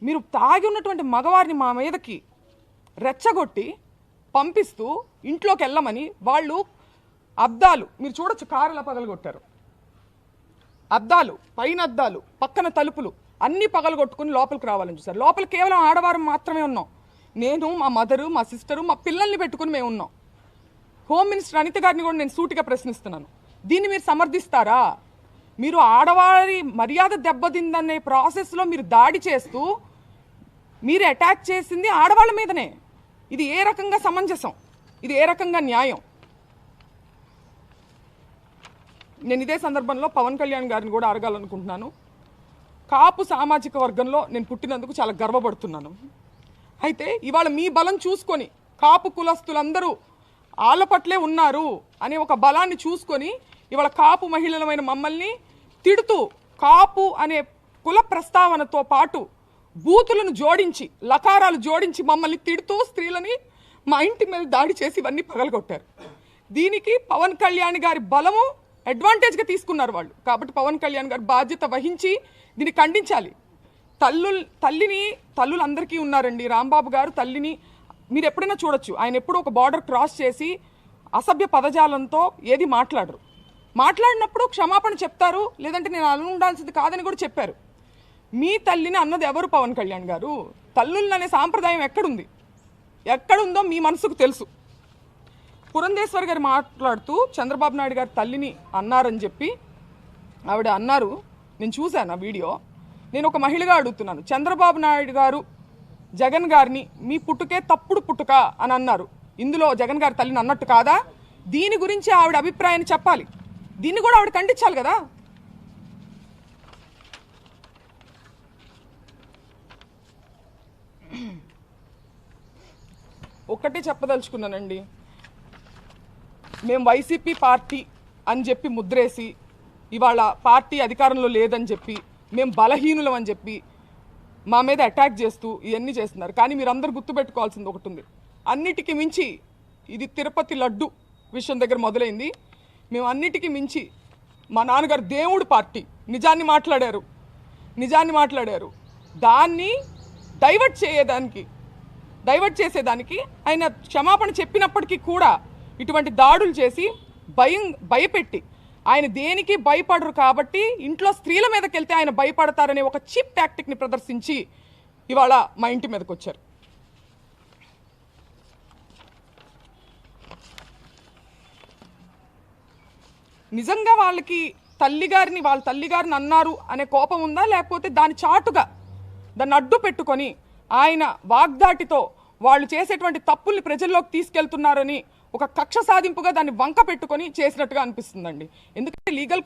మీరు తాగి ఉన్నటువంటి మగవారిని మా మీదకి రెచ్చగొట్టి పంపిస్తూ ఇంట్లోకి వెళ్ళమని వాళ్ళు అద్దాలు మీరు చూడొచ్చు, కారులా పగలగొట్టారు. అద్దాలు, పైన అద్దాలు, పక్కన తలుపులు అన్నీ పగలగొట్టుకుని లోపలికి రావాలని చూసారు. లోపల కేవలం ఆడవారు మాత్రమే ఉన్నాం. నేను, మా మదరు, మా సిస్టరు, మా పిల్లల్ని పెట్టుకుని మేము ఉన్నాం. హోమ్ మినిస్టర్ అనిత గారిని కూడా నేను సూటిగా ప్రశ్నిస్తున్నాను, దీన్ని మీరు సమర్థిస్తారా? మీరు ఆడవారి మర్యాద దెబ్బతిందనే ప్రాసెస్లో మీరు దాడి చేస్తూ మీరు అటాక్ చేసింది ఆడవాళ్ళ మీదనే. ఇది ఏ రకంగా సమంజసం? ఇది ఏ రకంగా న్యాయం? నేను ఇదే సందర్భంలో పవన్ కళ్యాణ్ గారిని కూడా అడగాలనుకుంటున్నాను. కాపు సామాజిక వర్గంలో నేను పుట్టినందుకు చాలా గర్వపడుతున్నాను. అయితే ఇవాళ మీ బలం చూసుకొని కాపు కులస్తులందరూ ఆళ్ళ పట్లే ఉన్నారు అనే ఒక బలాన్ని చూసుకొని ఇవాళ కాపు మహిళలమైన మమ్మల్ని తిడుతూ కాపు అనే కుల ప్రస్తావనతో పాటు బూతులను జోడించి, లకారాలు జోడించి మమ్మల్ని తిడుతూ స్త్రీలని మా ఇంటి మీద దాడి చేసి ఇవన్నీ పగలగొట్టారు. దీనికి పవన్ కళ్యాణ్ గారి బలము అడ్వాంటేజ్గా తీసుకున్నారు వాళ్ళు. కాబట్టి పవన్ కళ్యాణ్ గారు బాధ్యత వహించి దీన్ని ఖండించాలి. తల్లులు అందరికీ ఉన్నారండి. రాంబాబు గారు తల్లిని మీరు ఎప్పుడైనా చూడొచ్చు. ఆయన ఎప్పుడు ఒక బార్డర్ క్రాస్ చేసి అసభ్య పదజాలంతో ఏది మాట్లాడరు. మాట్లాడినప్పుడు క్షమాపణ చెప్తారు, లేదంటే నేను అను ఉండాల్సింది కాదని కూడా చెప్పారు. మీ తల్లిని అన్నది ఎవరు? పవన్ కళ్యాణ్ గారు. తల్లులను అనే సాంప్రదాయం ఎక్కడుంది? ఎక్కడుందో మీ మనసుకు తెలుసు. పురంధేశ్వర్ గారు మాట్లాడుతూ చంద్రబాబు నాయుడు గారు తల్లిని అన్నారని చెప్పి ఆవిడ అన్నారు. నేను చూశాను ఆ వీడియో. నేను ఒక మహిళగా అడుగుతున్నాను, చంద్రబాబు నాయుడు గారు జగన్ గారిని మీ పుట్టుకే తప్పుడు పుట్టుక అని అన్నారు. ఇందులో జగన్ గారి తల్లిని అన్నట్టు కాదా? దీని గురించి ఆవిడ అభిప్రాయాన్ని చెప్పాలి. దీన్ని కూడా ఆవిడ ఖండించాలి కదా. ఒక్కటే చెప్పదలుచుకున్నానండి, మేము వైసీపీ పార్టీ అని చెప్పి ముద్రేసి ఇవాళ పార్టీ అధికారంలో లేదని చెప్పి మేము బలహీనులం అని చెప్పి మా మీద అటాక్ చేస్తూ ఇవన్నీ చేస్తున్నారు. కానీ మీరందరూ గుర్తుపెట్టుకోవాల్సింది ఒకటి ఉంది. అన్నిటికీ మించి ఇది తిరుపతి లడ్డు విషయం దగ్గర మొదలైంది. మేము అన్నిటికీ మించి మా నాన్నగారు దేవుడు పార్టీ నిజాన్ని మాట్లాడారు. దాన్ని డైవర్ట్ చేసేదానికి ఆయన క్షమాపణ చెప్పినప్పటికీ కూడా ఇటువంటి దాడులు చేసి భయపెట్టి ఆయన దేనికి భయపడరు కాబట్టి ఇంట్లో స్త్రీల మీదకి వెళ్తే ఆయన భయపడతారనే ఒక చీప్ టాక్టిక్ని ప్రదర్శించి ఇవాళ మా ఇంటి మీదకి వచ్చారు. నిజంగా వాళ్ళకి వాళ్ళ తల్లిగారిని అన్నారు అనే కోపం ఉందా, లేకపోతే దాని చాటుగా దాన్ని అడ్డు పెట్టుకొని ఆయన వాగ్దాటితో వాళ్ళు చేసేటువంటి తప్పుల్ని ప్రజల్లోకి తీసుకెళ్తున్నారని ఒక కక్ష సాధింపుగా దాన్ని వంక పెట్టుకొని చేసినట్టుగా అనిపిస్తుందండి. ఎందుకంటే లీగల్